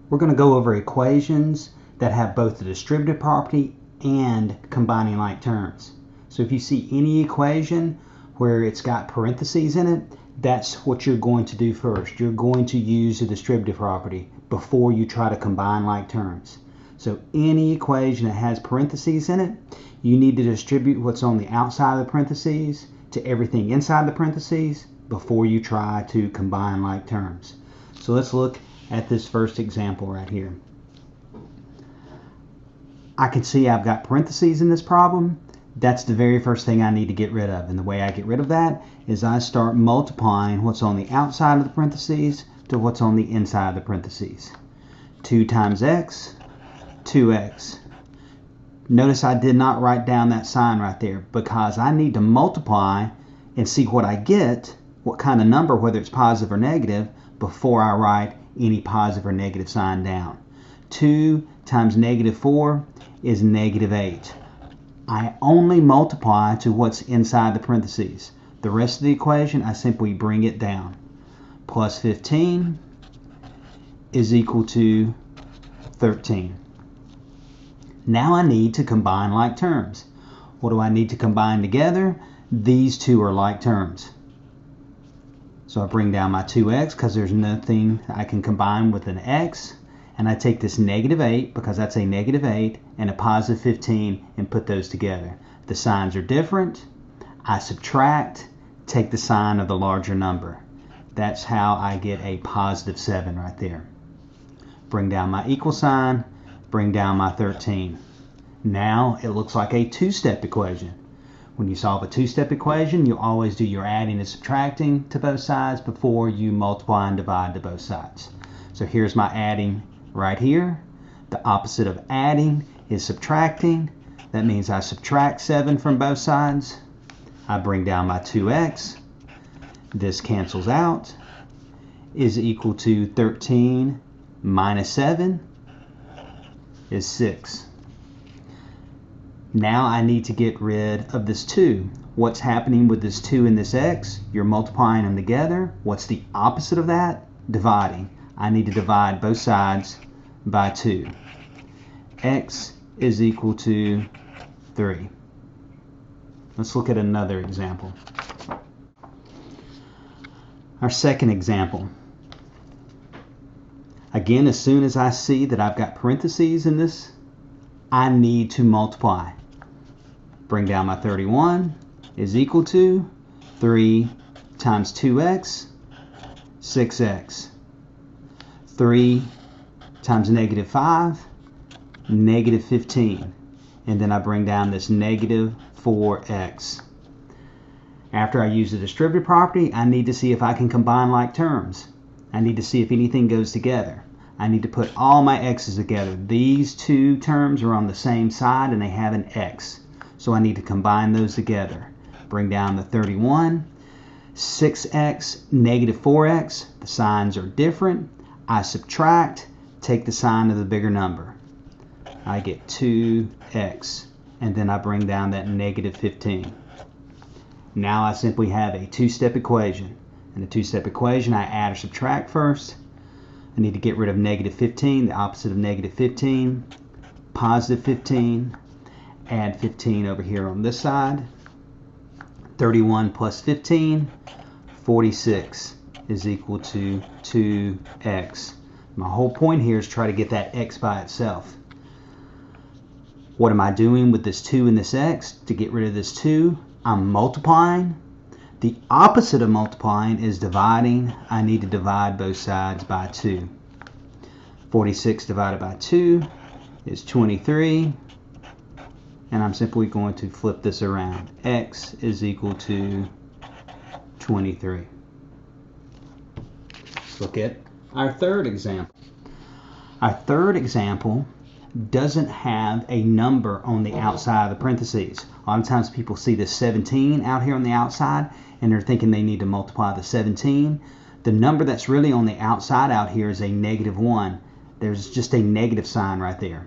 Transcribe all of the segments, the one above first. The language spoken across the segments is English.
We're going to go over equations that have both the distributive property and combining like terms. So if you see any equation where it's got parentheses in it, that's what you're going to do first. You're going to use the distributive property before you try to combine like terms. So any equation that has parentheses in it, you need to distribute what's on the outside of the parentheses to everything inside the parentheses before you try to combine like terms. So let's look at this first example right here. I can see I've got parentheses in this problem. That's the very first thing I need to get rid of. And the way I get rid of that is I start multiplying what's on the outside of the parentheses to what's on the inside of the parentheses. 2 times x, 2x. Notice I did not write down that sign right there because I need to multiply and see what I get, what kind of number, whether it's positive or negative, before I write any positive or negative sign down. 2 times negative 4 is negative 8. I only multiply to what's inside the parentheses. The rest of the equation, I simply bring it down. Plus 15 is equal to 13. Now I need to combine like terms. What do I need to combine together? These two are like terms. So I bring down my 2x because there's nothing I can combine with an x. And I take this negative 8 because that's a negative 8 and a positive 15 and put those together. The signs are different. I subtract, take the sign of the larger number. That's how I get a positive 7 right there. Bring down my equal sign, bring down my 13. Now it looks like a two-step equation. When you solve a two-step equation, you always do your adding and subtracting to both sides before you multiply and divide to both sides. So here's my adding right here. The opposite of adding is subtracting. That means I subtract 7 from both sides. I bring down my 2x. This cancels out. Is equal to 13 minus 7 is 6. Now I need to get rid of this 2. What's happening with this 2 and this x? You're multiplying them together. What's the opposite of that? Dividing. I need to divide both sides by 2. X is equal to 3. Let's look at another example. Our second example. Again, as soon as I see that I've got parentheses in this, I need to multiply. Bring down my 31 is equal to 3 times 2x, 6x. 3 times negative 5, negative 15. And then I bring down this negative 4x. After I use the distributive property, I need to see if I can combine like terms. I need to see if anything goes together. I need to put all my x's together. These two terms are on the same side and they have an x. So I need to combine those together. Bring down the 31, 6x, negative 4x. The signs are different. I subtract, take the sign of the bigger number. I get 2x, and then I bring down that negative 15. Now I simply have a two-step equation. In the two-step equation, I add or subtract first. I need to get rid of negative 15, the opposite of negative 15, positive 15, add 15 over here on this side. 31 plus 15, 46 is equal to 2x. My whole point here is try to get that x by itself. What am I doing with this 2 and this x? To get rid of this 2, I'm multiplying. The opposite of multiplying is dividing. I need to divide both sides by 2. 46 divided by 2 is 23. And I'm simply going to flip this around. X is equal to 23. Let's look at our third example. Our third example doesn't have a number on the outside of the parentheses. A lot of times people see this 17 out here on the outside and they're thinking they need to multiply the 17. The number that's really on the outside out here is a negative 1. There's just a negative sign right there.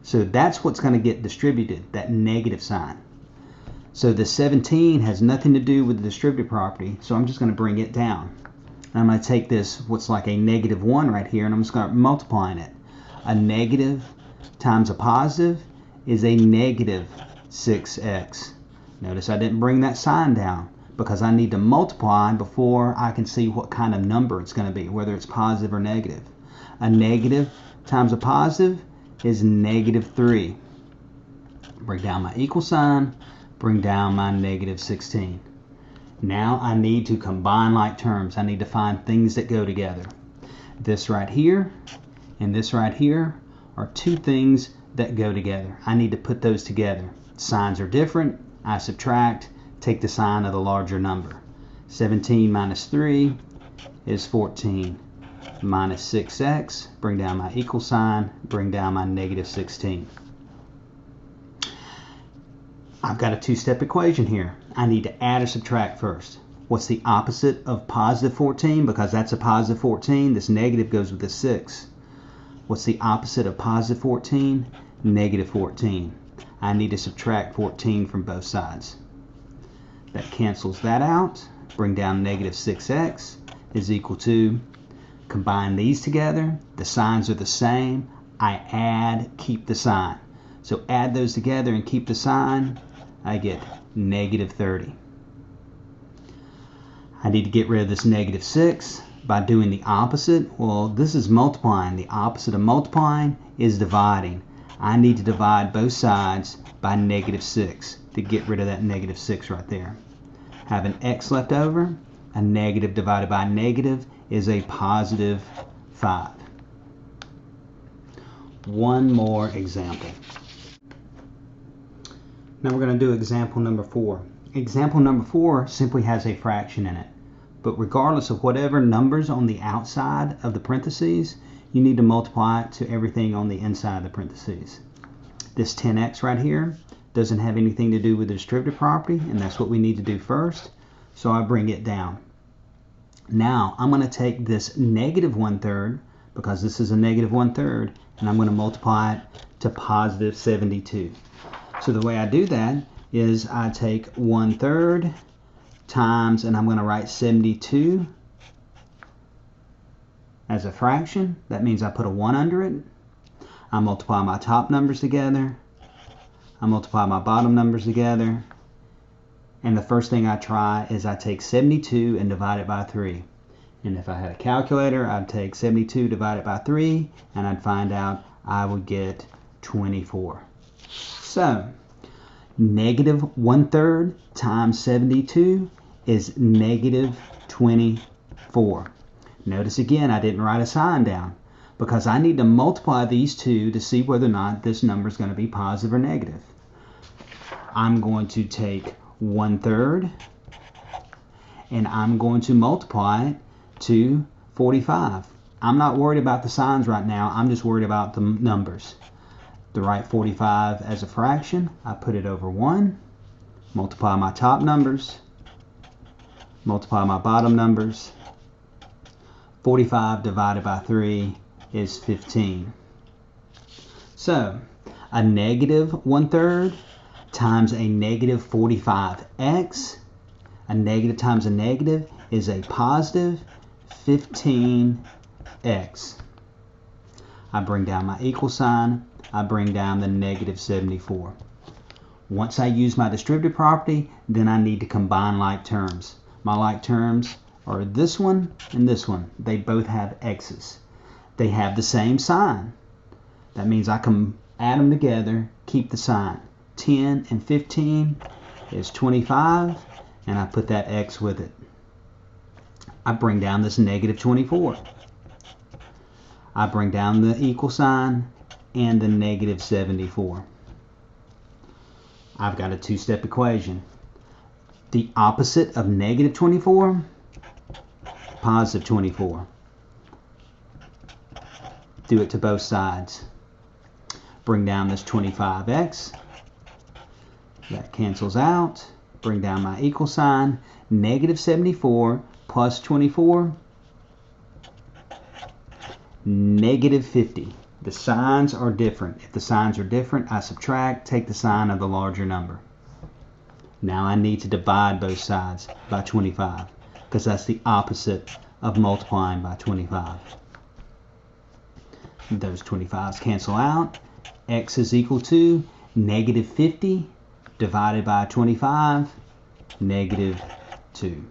So that's what's going to get distributed, that negative sign. So the 17 has nothing to do with the distributive property, so I'm just going to bring it down. I'm going to take this, what's like a negative 1 right here, and I'm just going to start multiplying it. A negative times a positive is a negative 6x. Notice I didn't bring that sign down because I need to multiply before I can see what kind of number it's going to be, whether it's positive or negative. A negative times a positive is negative 3. Bring down my equal sign, bring down my negative 16. Now I need to combine like terms. I need to find things that go together. This right here and this right here are two things that go together. I need to put those together. Signs are different. I subtract, take the sign of the larger number. 17 minus 3 is 14. Minus 6x, bring down my equal sign, bring down my negative 16. I've got a two-step equation here. I need to add or subtract first. What's the opposite of positive 14? Because that's a positive 14, this negative goes with the 6. What's the opposite of positive 14? Negative 14. I need to subtract 14 from both sides. That cancels that out. Bring down negative 6x is equal to, combine these together, the signs are the same. I add, keep the sign. So add those together and keep the sign, I get negative 30. I need to get rid of this negative 6 by doing the opposite. Well, this is multiplying. The opposite of multiplying is dividing. I need to divide both sides by negative 6 to get rid of that negative 6 right there. Have an x left over. A negative divided by a negative is a positive 5. One more example. Now we're going to do example number 4. Example number 4 simply has a fraction in it. But regardless of whatever numbers on the outside of the parentheses, you need to multiply it to everything on the inside of the parentheses. This 10x right here doesn't have anything to do with the distributive property, and that's what we need to do first. So I bring it down. Now I'm going to take this negative 1/3, because this is a negative 1/3, and I'm going to multiply it to positive 72. So the way I do that is I take 1/3 times, and I'm going to write 72 as a fraction. That means I put a 1 under it. I multiply my top numbers together. I multiply my bottom numbers together. And the first thing I try is I take 72 and divide it by 3. And if I had a calculator, I'd take 72 divided by 3, and I'd find out I would get 24. So, negative 1/3 times 72 is negative 24. Notice again, I didn't write a sign down because I need to multiply these two to see whether or not this number is going to be positive or negative. I'm going to take 1/3 and I'm going to multiply it to 45. I'm not worried about the signs right now. I'm just worried about the numbers. To write 45 as a fraction, I put it over 1, multiply my top numbers, multiply my bottom numbers. 45 divided by 3 is 15. So, a negative 1/3 times a negative 45x, a negative times a negative is a positive 15x. I bring down my equal sign, I bring down the negative 74. Once I use my distributive property, then I need to combine like terms. My like terms are this one and this one. They both have x's. They have the same sign. That means I can add them together, keep the sign. 10 and 15 is 25, and I put that x with it. I bring down this negative 24. I bring down the equal sign and the negative 74. I've got a two-step equation. The opposite of negative 24, positive 24. Do it to both sides. Bring down this 25x. That cancels out. Bring down my equal sign. Negative 74 plus 24, negative 50. The signs are different. If the signs are different, I subtract, take the sign of the larger number. Now I need to divide both sides by 25 because that's the opposite of multiplying by 25. Those 25s cancel out. X is equal to negative 50 divided by 25, negative 2.